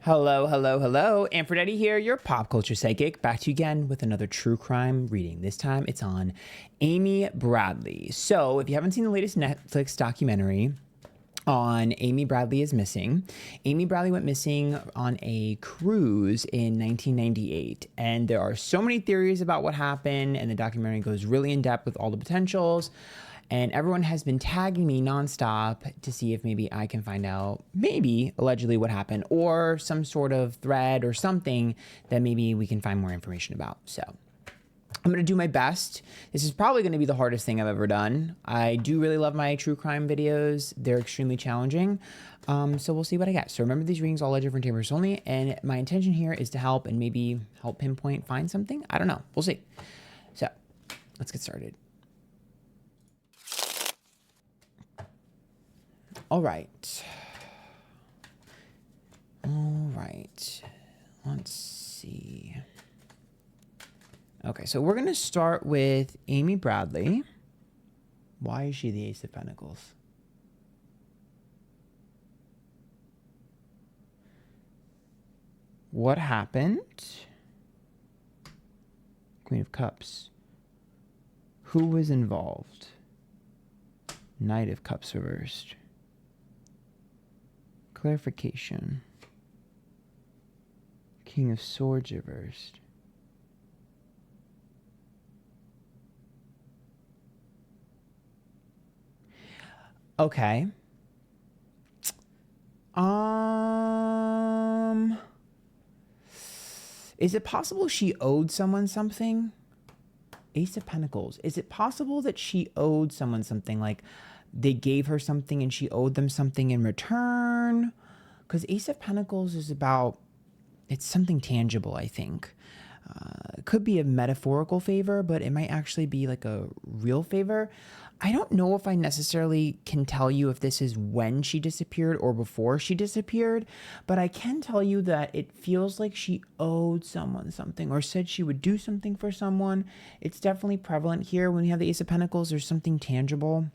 Hello, hello, hello. Antphrodite here, your pop culture psychic, back to you again with another true crime reading. This time it's on Amy Bradley. So if you haven't seen the latest Netflix documentary on Amy Bradley is Missing, Amy Bradley went missing on a cruise in 1998. And there are so many theories about what happened, and the documentary goes really in depth with all the potentials. And everyone has been tagging me nonstop to see if maybe I can find out, maybe allegedly what happened, or some sort of thread or something that maybe we can find more information about. So I'm going to do my best. This is probably going to be the hardest thing I've ever done. I do really love my true crime videos. They're extremely challenging. So we'll see what I get. So remember, these readings all are different tamers only. And my intention here is to help and maybe help pinpoint, find something. I don't know. We'll see. So let's get started. All right. Let's see. Okay, so we're going to start with Amy Bradley. Why is she the Ace of Pentacles? What happened? Queen of Cups. Who was involved? Knight of Cups reversed. Clarification. King of Swords reversed. Okay. Is it possible she owed someone something? Ace of Pentacles. Is it possible that she owed someone something, like they gave her something and she owed them something in return? Because Ace of Pentacles is about, it's something tangible, I think. It could be a metaphorical favor, but it might actually be like a real favor. I don't know if I necessarily can tell you if this is when she disappeared or before she disappeared, but I can tell you that it feels like she owed someone something or said she would do something for someone. It's definitely prevalent here. When you have the Ace of Pentacles, there's something tangible.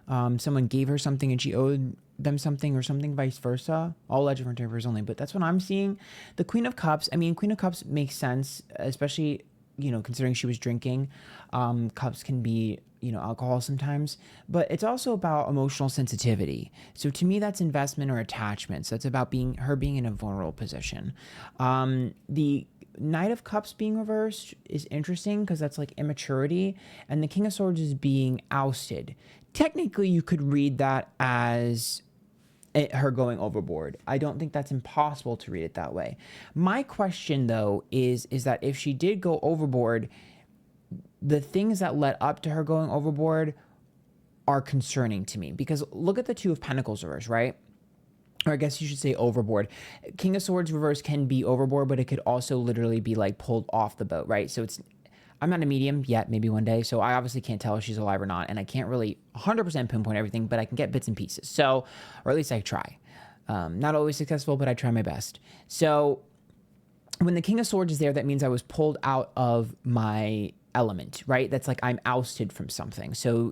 Someone gave her something and she owed them something, or something vice versa. All alleged for tamers only, but that's what I'm seeing. The Queen of Cups, I mean, Queen of Cups makes sense, especially, you know, considering she was drinking. Cups can be, you know, alcohol sometimes, but it's also about emotional sensitivity. So to me, that's investment or attachment. So it's about her being in a vulnerable position. The Knight of Cups being reversed is interesting because that's like immaturity, and the King of Swords is being ousted. Technically, you could read that as her going overboard. I don't think that's impossible to read it that way. My question, though, is that if she did go overboard, the things that led up to her going overboard are concerning to me. Because look at the Two of Pentacles reverse, right? Or I guess you should say overboard. King of Swords reverse can be overboard, but it could also literally be like pulled off the boat, right? So I'm not a medium yet, maybe one day, so I obviously can't tell if she's alive or not, and I can't really 100% pinpoint everything, but I can get bits and pieces. So, or at least I try. Not always successful, but I try my best. So when the King of Swords is there, that means I was pulled out of my element, right? That's like I'm ousted from something. So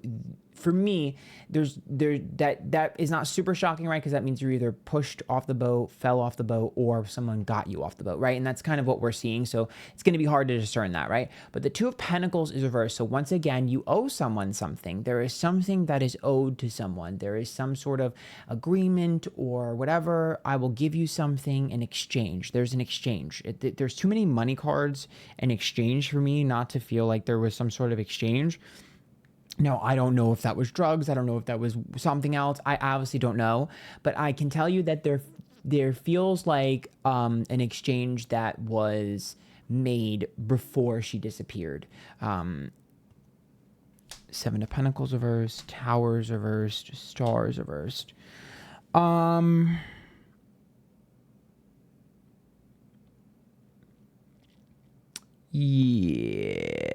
for me, that is not super shocking, right? Because that means you're either pushed off the boat, fell off the boat, or someone got you off the boat, right? And that's kind of what we're seeing. So it's going to be hard to discern that, right? But the Two of Pentacles is reversed. So once again, you owe someone something. There is something that is owed to someone. There is some sort of agreement or whatever. I will give you something in exchange. There's an exchange. There's too many money cards in exchange for me not to feel like there was some sort of exchange. Now, I don't know if that was drugs. I don't know if that was something else. I obviously don't know. But I can tell you that there feels like an exchange that was made before she disappeared. Seven of Pentacles reversed, Towers reversed, Stars reversed. Yeah.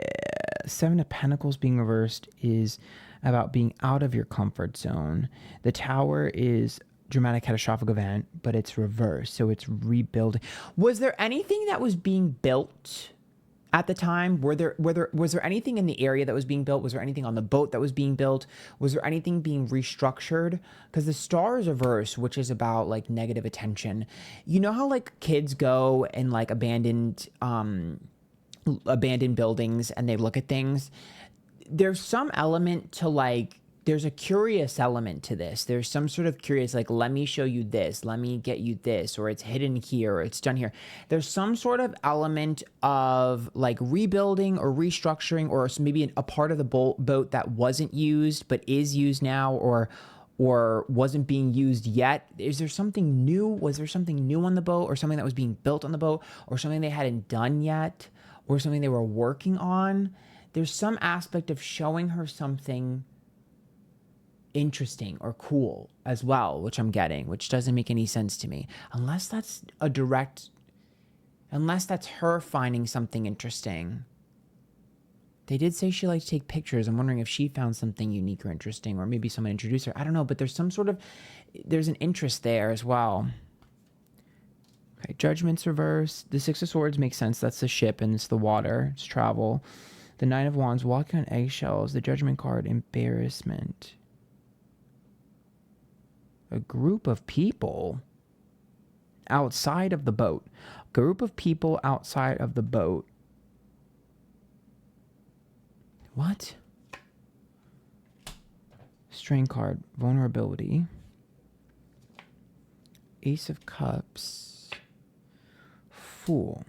Seven of Pentacles being reversed is about being out of your comfort zone. The Tower is dramatic catastrophic event, but it's reversed, so it's rebuilding. Was there anything that was being built at the time? Was there anything in the area that was being built? Was there anything on the boat that was being built? Was there anything being restructured? Because the star is reversed, which is about like negative attention. You know how like kids go and like abandoned buildings and they look at things? There's some element to like, there's a curious element to this. There's some sort of curious, like, let me show you this, let me get you this, or it's hidden here, or it's done here. There's some sort of element of like rebuilding or restructuring, or maybe a part of the boat that wasn't used but is used now, or wasn't being used yet. Is there something new? Was there something new on the boat, or something that was being built on the boat, or something they hadn't done yet, or something they were working on? There's some aspect of showing her something interesting or cool as well, which I'm getting, which doesn't make any sense to me. Unless that's her finding something interesting. They did say she liked to take pictures. I'm wondering if she found something unique or interesting, or maybe someone introduced her. I don't know, but there's an interest there as well. Okay, Judgment's reversed. The Six of Swords makes sense. That's the ship and it's the water. It's travel. The Nine of Wands, walking on eggshells. The Judgment card, embarrassment. A group of people outside of the boat. Group of people outside of the boat. What? Strain card, vulnerability. Ace of Cups. Fool.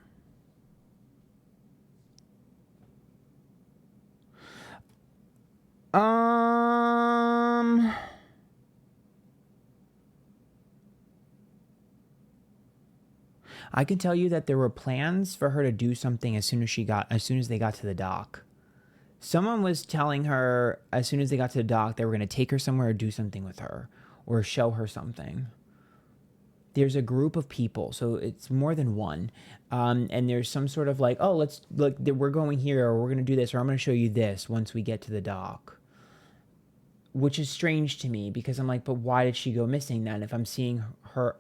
I can tell you that there were plans for her to do something as soon as they got to the dock. Someone was telling her as soon as they got to the dock, they were going to take her somewhere or do something with her or show her something. There's a group of people, so it's more than one. And there's some sort of like, oh, let's look, we're going here, or we're going to do this, or I'm going to show you this once we get to the dock. Which is strange to me, because I'm like, but why did she go missing then? If I'm seeing her,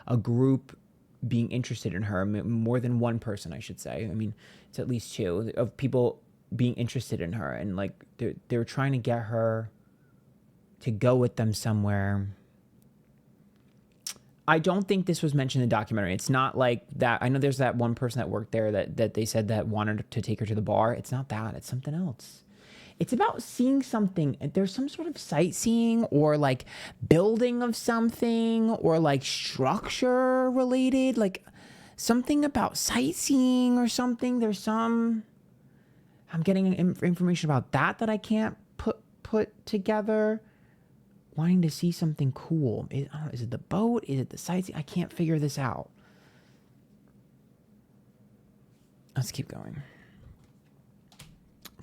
a group being interested in her, more than one person, I should say. I mean, it's at least two of people being interested in her, and like they're trying to get her to go with them somewhere. I don't think this was mentioned in the documentary. It's not like that. I know there's that one person that worked there that they said that wanted to take her to the bar. It's not that. It's something else. It's about seeing something. There's some sort of sightseeing or like building of something or like structure related, like something about sightseeing or something. I'm getting information about that I can't put together. Wanting to see something cool. Is it the boat? Is it the sightseeing? I can't figure this out. Let's keep going.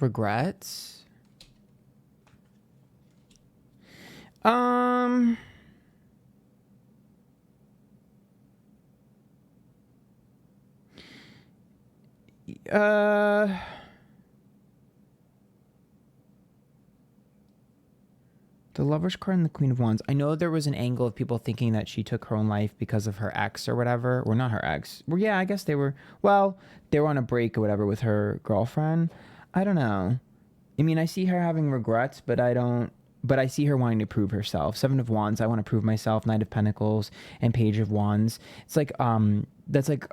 Regrets. The Lover's card and the Queen of Wands. I know there was an angle of people thinking that she took her own life because of her ex or whatever. Or not her ex. Well, yeah, I guess they were on a break or whatever with her girlfriend. I don't know. I mean, I see her having regrets, but I see her wanting to prove herself. Seven of Wands, I want to prove myself. Knight of Pentacles and Page of Wands. It's like, that's like,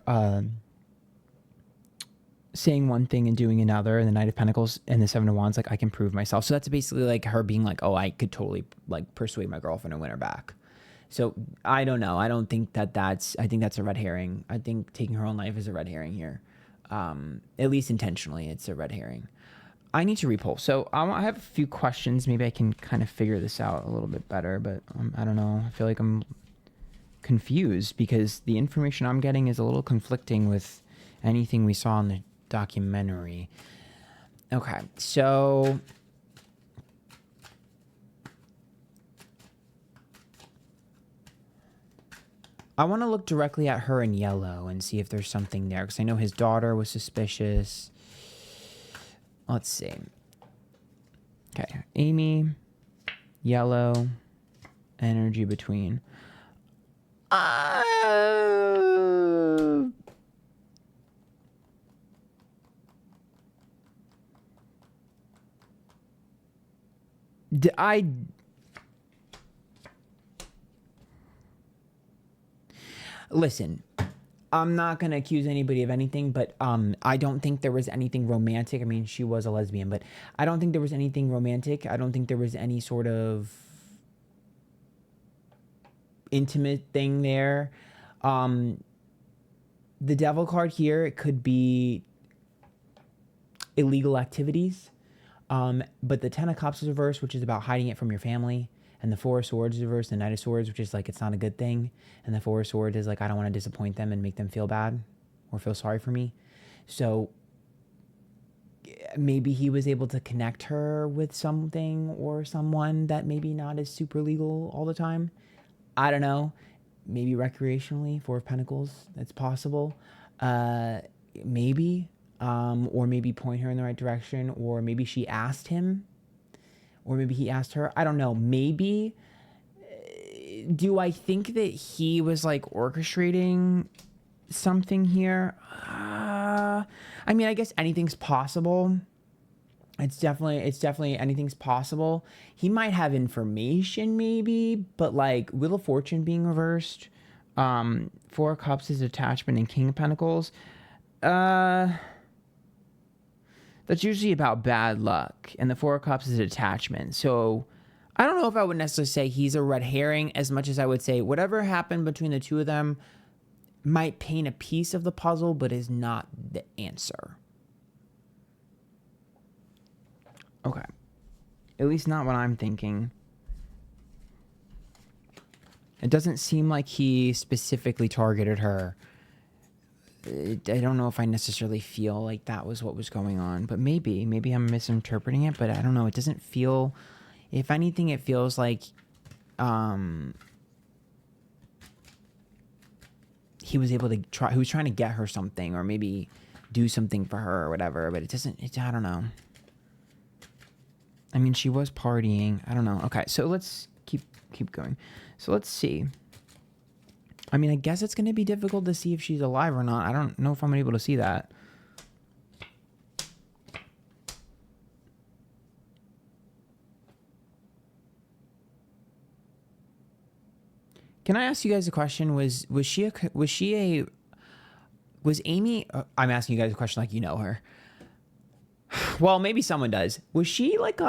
saying one thing and doing another, and the Knight of Pentacles and the Seven of Wands, like, I can prove myself. So that's basically like her being like, oh, I could totally like persuade my girlfriend and win her back. So I don't know. I don't think I think that's a red herring. I think taking her own life is a red herring here. At least intentionally, it's a red herring. I need to repoll. So I have a few questions. Maybe I can kind of figure this out a little bit better, but I don't know. I feel like I'm confused because the information I'm getting is a little conflicting with anything we saw in the documentary. Okay, so I want to look directly at her in yellow and see if there's something there, because I know his daughter was suspicious. Let's see. Okay, Amy, yellow, energy between. Listen, I'm not going to accuse anybody of anything, but I don't think there was anything romantic. I mean, she was a lesbian, but I don't think there was anything romantic. I don't think there was any sort of intimate thing there. The devil card here, it could be illegal activities. But the Ten of Cups is reversed, which is about hiding it from your family. And the Four of Swords is reversed, the Knight of Swords, which is like, it's not a good thing. And the Four of Swords is like, I don't want to disappoint them and make them feel bad or feel sorry for me. So maybe he was able to connect her with something or someone that maybe not is super legal all the time. I don't know. Maybe recreationally, Four of Pentacles, that's possible. Maybe. Or maybe point her in the right direction, or maybe she asked him, or maybe he asked her. I don't know. Maybe. Do I think that he was like orchestrating something here? I mean, I guess anything's possible. It's definitely anything's possible. He might have information maybe, but like Wheel of Fortune being reversed, Four of Cups is attachment, and King of Pentacles. That's usually about bad luck, and the Four of Cups is attachment. So I don't know if I would necessarily say he's a red herring as much as I would say whatever happened between the two of them might paint a piece of the puzzle, but is not the answer. Okay. At least not what I'm thinking. It doesn't seem like he specifically targeted her. I don't know if I necessarily feel like that was what was going on, but maybe I'm misinterpreting it, but I don't know. It doesn't feel, if anything, it feels like he was able to he was trying to get her something or maybe do something for her or whatever, but I don't know. I mean, she was partying. I don't know. Okay, so let's keep going. So let's see. I mean, I guess it's going to be difficult to see if she's alive or not. I don't know if I'm able to see that. Can I ask you guys a question? Was Amy, I'm asking you guys a question like you know her. Well, maybe someone does. Was she like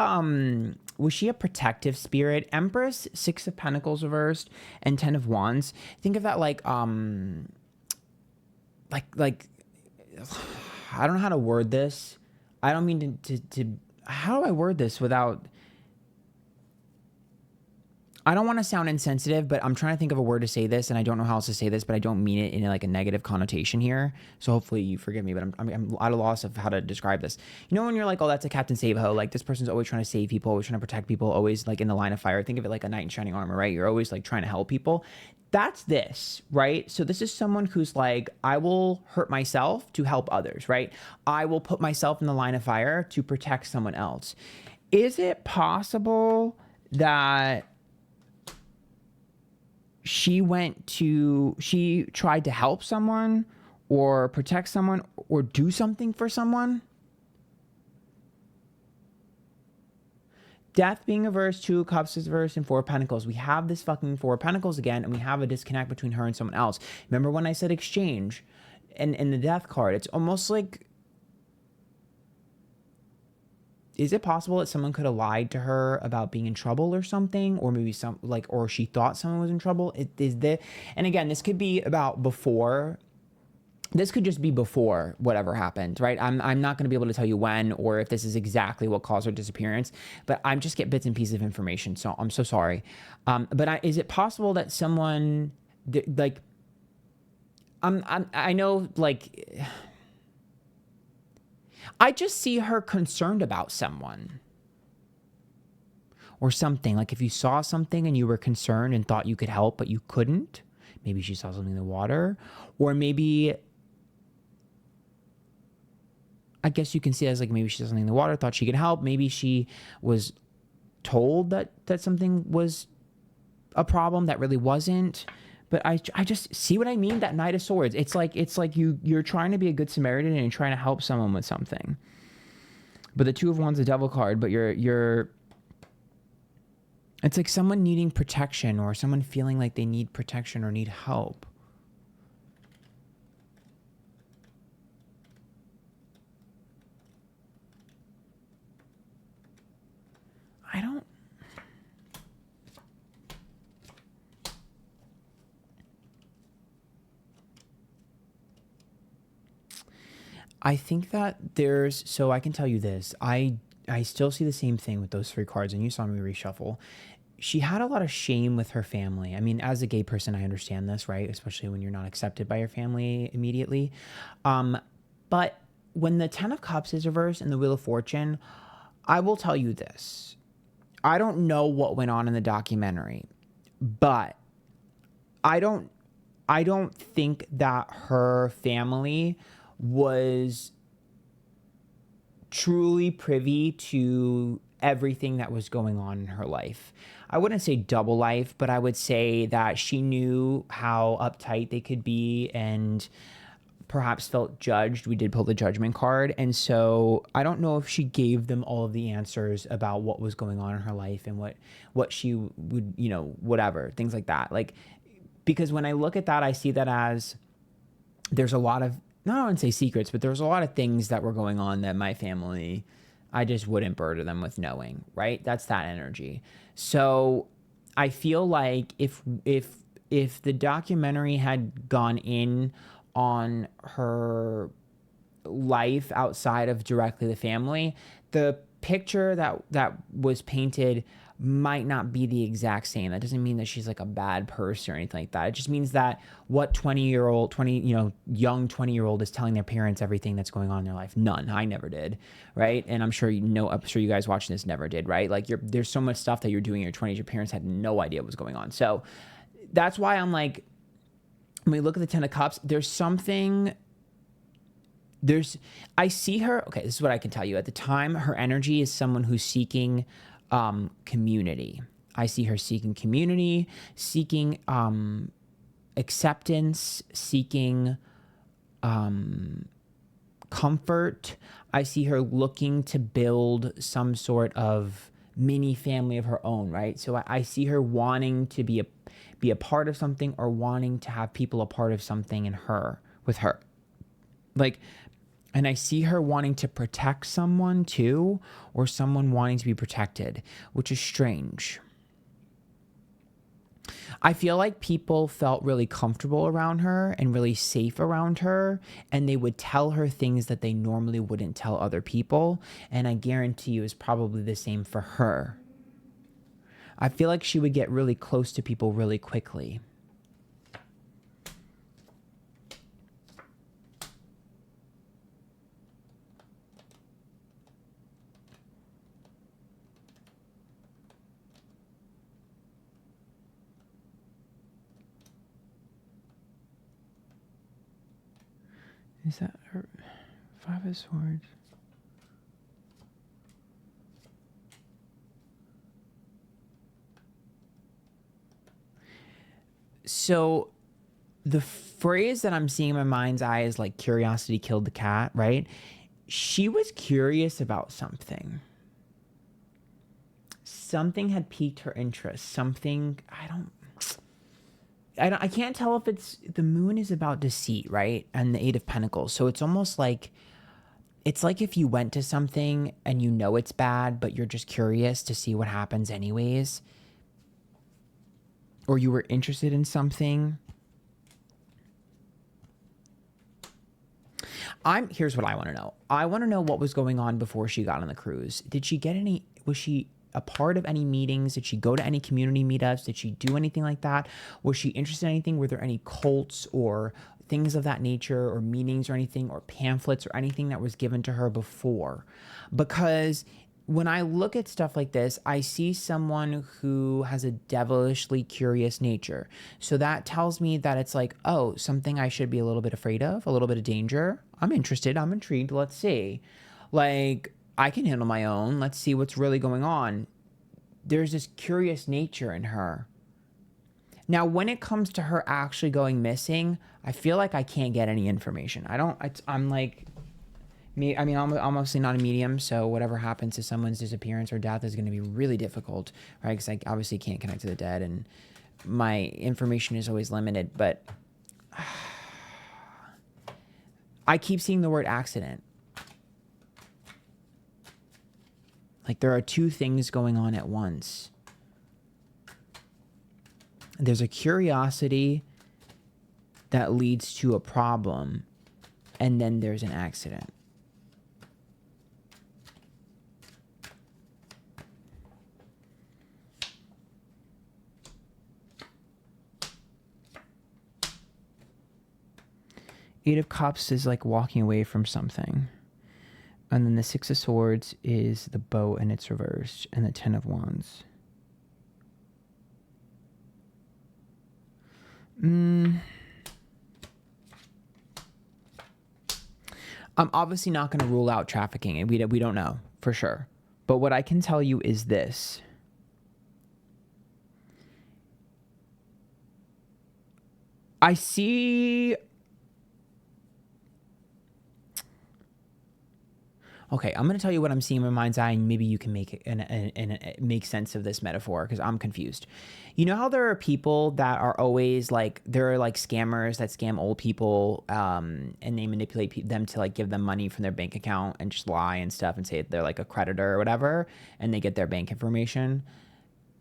was she a protective spirit? Empress, Six of Pentacles reversed, and Ten of Wands. Think of that like I don't know how to word this. I don't mean to how do I word this without, I don't want to sound insensitive, but I'm trying to think of a word to say this, and I don't know how else to say this, but I don't mean it in like a negative connotation here. So hopefully you forgive me, but I'm at a loss of how to describe this. You know when you're like, oh, that's a Captain Save-Ho, like this person's always trying to save people, always trying to protect people, always like in the line of fire. Think of it like a knight in shining armor, right? You're always like trying to help people. That's this, right? So this is someone who's like, I will hurt myself to help others, right? I will put myself in the line of fire to protect someone else. Is it possible that she tried to help someone or protect someone or do something for someone? Death being reversed, Two of Cups is reversed, and Four of Pentacles. We have this fucking Four of Pentacles again, and we have a disconnect between her and someone else. Remember when I said exchange and in the Death card? It's almost like, is it possible that someone could have lied to her about being in trouble or something? Or maybe or she thought someone was in trouble? And again, this could be about before. This could just be before whatever happened, right? I'm not going to be able to tell you when or if this is exactly what caused her disappearance, but I'm just get bits and pieces of information. So I'm so sorry. But is it possible that someone like, I know like, I just see her concerned about someone or something. Like if you saw something and you were concerned and thought you could help, but you couldn't, maybe she saw something in the water, or maybe, I guess you can see it as like maybe she saw something in the water, thought she could help. Maybe she was told that something was a problem that really wasn't. But I just see what I mean. That Knight of Swords. It's like you're trying to be a good Samaritan and you're trying to help someone with something. But the Two of Wands, the Devil card. But you're It's like someone needing protection or someone feeling like they need protection or need help. I don't... I think that there's... So I can tell you this. I still see the same thing with those three cards, and you saw me reshuffle. She had a lot of shame with her family. I mean, as a gay person, I understand this, right? Especially when you're not accepted by your family immediately. But when the Ten of Cups is reversed and the Wheel of Fortune, I will tell you this. I don't know what went on in the documentary, but I don't think that her family was truly privy to everything that was going on in her life. I wouldn't say double life, but I would say that she knew how uptight they could be and perhaps felt judged. We did pull the Judgment card. And so I don't know if she gave them all of the answers about what was going on in her life and what she would, whatever, things like that. Like, because when I look at that, I see that as there's a lot of, not I wouldn't say secrets, but there's a lot of things that were going on that my family, I just wouldn't burden them with knowing, right? That's that energy. So I feel like if the documentary had gone in on her life outside of directly the family, the picture that was painted might not be the exact same. That doesn't mean that she's like a bad person or anything like that. It just means that what young 20-year-old is telling their parents everything that's going on in their life. None. I never did, right? And I'm sure you guys watching this never did, right? Like there's so much stuff that you're doing in your 20s, your parents had no idea what was going on. So that's why I'm like, when we look at the Ten of Cups, I see her, okay, this is what I can tell you. At the time, her energy is someone who's seeking community. I see her seeking community, seeking acceptance, seeking comfort. I see her looking to build some sort of mini family of her own, right? So I see her wanting to be a part of something or wanting to have people a part of something with her. Like, and I see her wanting to protect someone too, or someone wanting to be protected, which is strange. I feel like people felt really comfortable around her and really safe around her, and they would tell her things that they normally wouldn't tell other people. And I guarantee you it's probably the same for her. I feel like she would get really close to people really quickly. Is that her? Five of Swords. So the phrase that I'm seeing in my mind's eye is like curiosity killed the cat, right? She was curious about something. Something had piqued her interest. Something, I can't tell if it's, the moon is about deceit, right? And the Eight of Pentacles. So it's almost like, it's like if you went to something and you know it's bad, but you're just curious to see what happens anyways. Or you were interested in something. Here's what I want to know. I want to know what was going on before she got on the cruise. Was she a part of any meetings? Did she go to any community meetups? Did she do anything like that? Was she interested in anything? Were there any cults or things of that nature, or meetings or anything, or pamphlets or anything that was given to her before? Because when I look at stuff like this, I see someone who has a devilishly curious nature. So that tells me that it's like, oh, something I should be a little bit afraid of, a little bit of danger. I'm interested. I'm intrigued. Let's see. Like, I can handle my own. Let's see what's really going on. There's this curious nature in her. Now, when it comes to her actually going missing, I feel like I can't get any information. I'm like, Me, I mean, I'm obviously not a medium, so whatever happens to someone's disappearance or death is going to be really difficult, right? Because I obviously can't connect to the dead, and my information is always limited. But I keep seeing the word accident. Like there are two things going on at once. There's a curiosity that leads to a problem, and then there's an accident. Eight of Cups is like walking away from something. And then the Six of Swords is the boat and it's reversed. And the Ten of Wands. I'm obviously not going to rule out trafficking. And we don't know for sure. But what I can tell you is this. I see... Okay, I'm going to tell you what I'm seeing in my mind's eye, and maybe you can make it and make sense of this metaphor, because I'm confused. You know how there are people that are always like, there are like scammers that scam old people, and they manipulate them to like give them money from their bank account and just lie and stuff and say they're like a creditor or whatever, and they get their bank information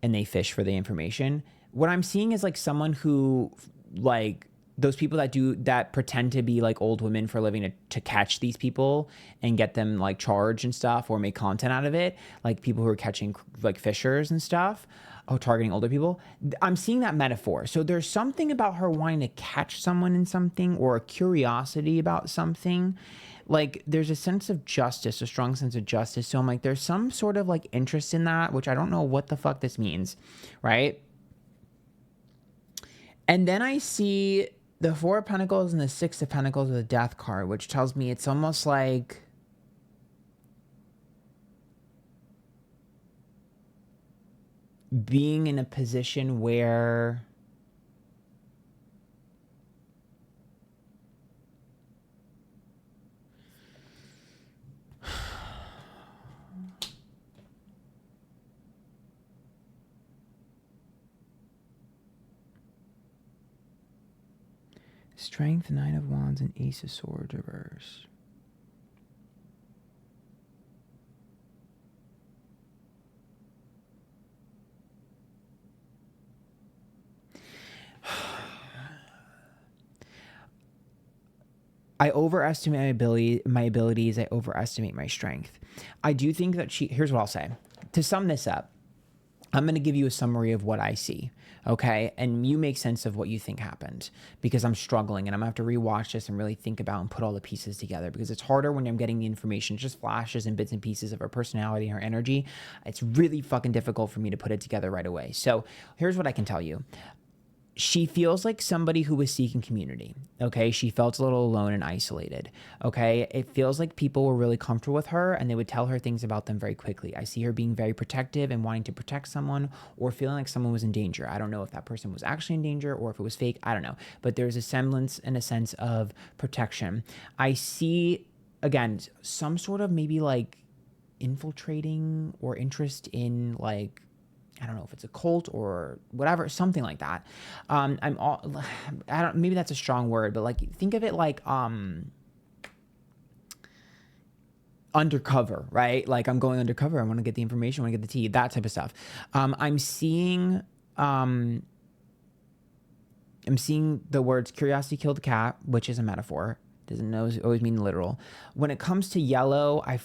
and they fish for the information. What I'm seeing is like someone who like, those people that pretend to be like old women for a living to catch these people and get them like charged and stuff or make content out of it. Like people who are catching like fishers and stuff, or targeting older people. I'm seeing that metaphor. So there's something about her wanting to catch someone in something, or a curiosity about something. Like there's a sense of justice, a strong sense of justice. So I'm like, there's some sort of like interest in that, which I don't know what the fuck this means. Right. And then I see the Four of Pentacles and the Six of Pentacles with the Death card, which tells me it's almost like being in a position where Strength, Nine of Wands, and Ace of Swords reverse. I overestimate my abilities. I overestimate my strength. I do think that here's what I'll say. To sum this up, I'm going to give you a summary of what I see, okay? And you make sense of what you think happened, because I'm struggling and I'm going to have to rewatch this and really think about and put all the pieces together, because it's harder when I'm getting the information, just flashes and bits and pieces of her personality and her energy. It's really fucking difficult for me to put it together right away. So here's what I can tell you. She feels like somebody who was seeking community, okay? She felt a little alone and isolated, okay? It feels like people were really comfortable with her and they would tell her things about them very quickly. I see her being very protective and wanting to protect someone, or feeling like someone was in danger. I don't know if that person was actually in danger or if it was fake. I don't know. But there's a semblance and a sense of protection. I see, again, some sort of maybe like infiltrating or interest in like, I don't know if it's a cult or whatever, something like that. Maybe that's a strong word, but like, think of it like, undercover, right? Like I'm going undercover. I want to get the information. I want to get the tea, that type of stuff. I'm seeing the words curiosity killed the cat, which is a metaphor. Doesn't always mean literal. When it comes to yellow, I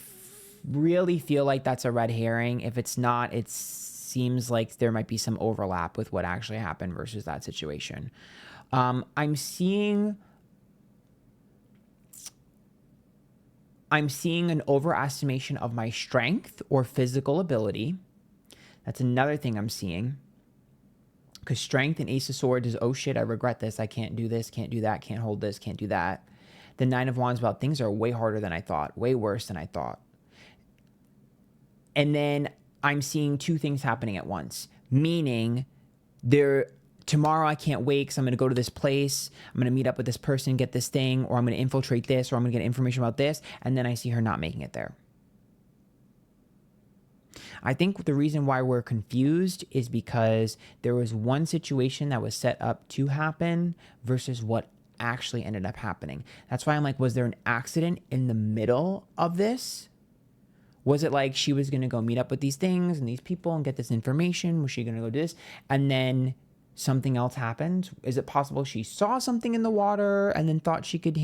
really feel like that's a red herring. If it's not, it seems like there might be some overlap with what actually happened versus that situation. I'm seeing an overestimation of my strength or physical ability. That's another thing I'm seeing. Because strength and Ace of Swords is, oh shit, I regret this. I can't do this, can't do that, can't hold this, can't do that. The Nine of Wands about things are way harder than I thought, way worse than I thought. And then I'm seeing two things happening at once, meaning tomorrow I can't wait because I'm going to go to this place. I'm going to meet up with this person, get this thing, or I'm going to infiltrate this, or I'm going to get information about this. And then I see her not making it there. I think the reason why we're confused is because there was one situation that was set up to happen versus what actually ended up happening. That's why I'm like, was there an accident in the middle of this? Was it like she was going to go meet up with these things and these people and get this information? Was she going to go do this? And then something else happened? Is it possible she saw something in the water and then thought she could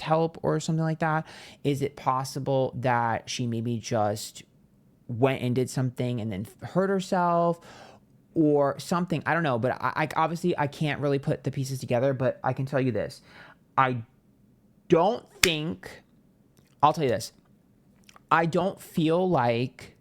help or something like that? Is it possible that she maybe just went and did something and then hurt herself or something? I don't know, but I obviously I can't really put the pieces together, but I can tell you this. I'll tell you this. I don't feel like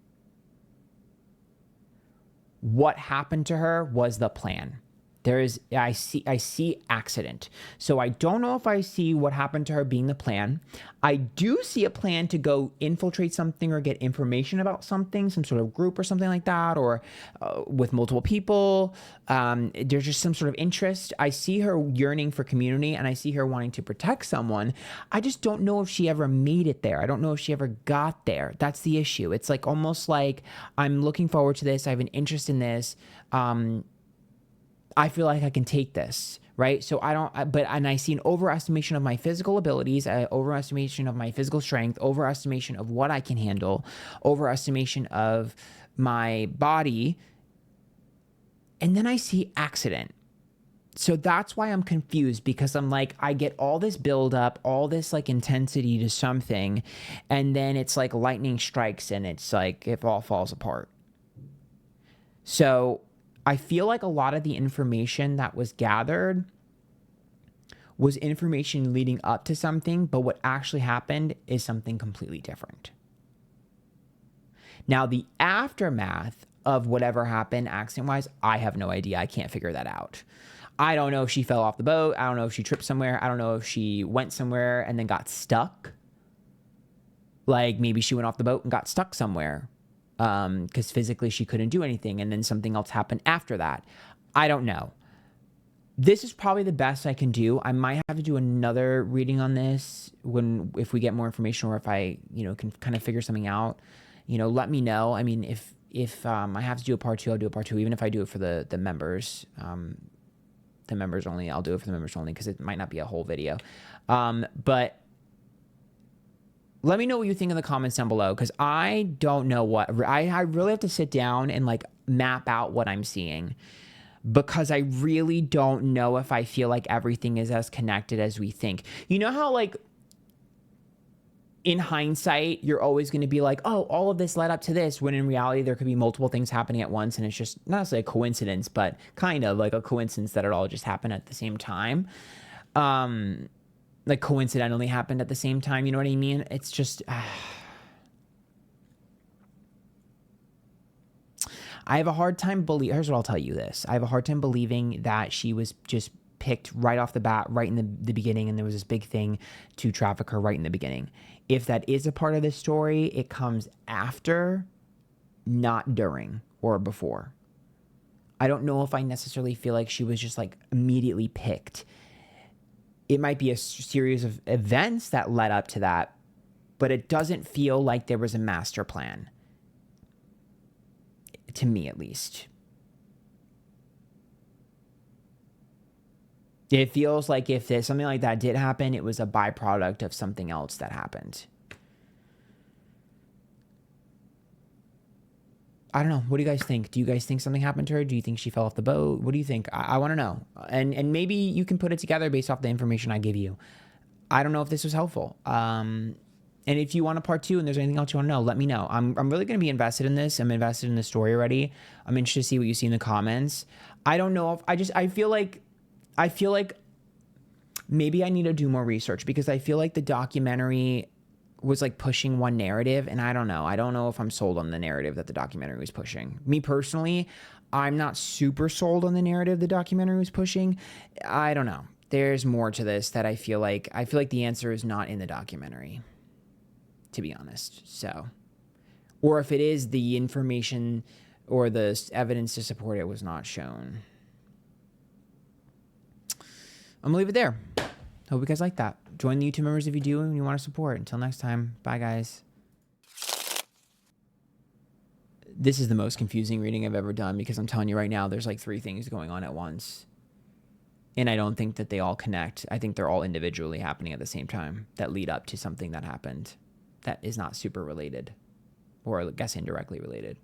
what happened to her was the plan. I see accident. So I don't know if I see what happened to her being the plan. I do see a plan to go infiltrate something or get information about something, some sort of group or something like that, or with multiple people. There's just some sort of interest. I see her yearning for community and I see her wanting to protect someone. I just don't know if she ever made it there. I don't know if she ever got there. That's the issue. It's like almost like I'm looking forward to this. I have an interest in this. I feel like I can take this, right? So and I see an overestimation of my physical abilities, overestimation of my physical strength, overestimation of what I can handle, overestimation of my body. And then I see accident. So that's why I'm confused, because I'm like, I get all this buildup, all this like intensity to something, and then it's like lightning strikes and it's like it all falls apart. So I feel like a lot of the information that was gathered was information leading up to something, but what actually happened is something completely different. Now, the aftermath of whatever happened accident-wise, I have no idea. I can't figure that out. I don't know if she fell off the boat. I don't know if she tripped somewhere. I don't know if she went somewhere and then got stuck. Like maybe she went off the boat and got stuck somewhere. Because physically she couldn't do anything and then something else happened after that. I don't know. This is probably the best I can do. I might have to do another reading on this if we get more information, or if I, can kind of figure something out. Let me know. I mean, if I have to do a part 2, I'll do a part 2. Even if I do it for the members, the members only, I'll do it for the members only because it might not be a whole video. But let me know what you think in the comments down below, because I don't know what I really have to sit down and like map out what I'm seeing, because I really don't know if I feel like everything is as connected as we think. You know how like in hindsight, you're always going to be like, oh, all of this led up to this, when in reality, there could be multiple things happening at once. And it's just not necessarily a coincidence, but kind of like a coincidence that it all just happened at the same time. Like coincidentally happened at the same time. You know what I mean? It's just, I have a hard time here's what I'll tell you this. I have a hard time believing that she was just picked right off the bat, right in the beginning. And there was this big thing to traffic her right in the beginning. If that is a part of the story, it comes after, not during or before. I don't know if I necessarily feel like she was just like immediately picked. It might be a series of events that led up to that, but it doesn't feel like there was a master plan. To me, at least. It feels like if something like that did happen, it was a byproduct of something else that happened. I don't know. What do you guys think? Do you guys think something happened to her? Do you think she fell off the boat? What do you think? I want to know. And maybe you can put it together based off the information I give you. I don't know if this was helpful. And if you want a part 2 and there's anything else you want to know, let me know. I'm really going to be invested in this. I'm invested in the story already. I'm interested to see what you see in the comments. I don't know if I feel like maybe I need to do more research, because I feel like the documentary was like pushing one narrative, and I don't know if I'm sold on the narrative that the documentary was pushing. Me personally, I'm not super sold on the narrative the documentary was pushing. I don't know. There's more to this that I feel like the answer is not in the documentary, to be honest. So, or if it is, the information or the evidence to support it was not shown. I'm gonna leave it there. Hope you guys like that. Join the YouTube members if you do and you want to support. Until next time, bye guys. This is the most confusing reading I've ever done because I'm telling you right now, there's like 3 things going on at once. And I don't think that they all connect. I think they're all individually happening at the same time that lead up to something that happened that is not super related, or I guess indirectly related.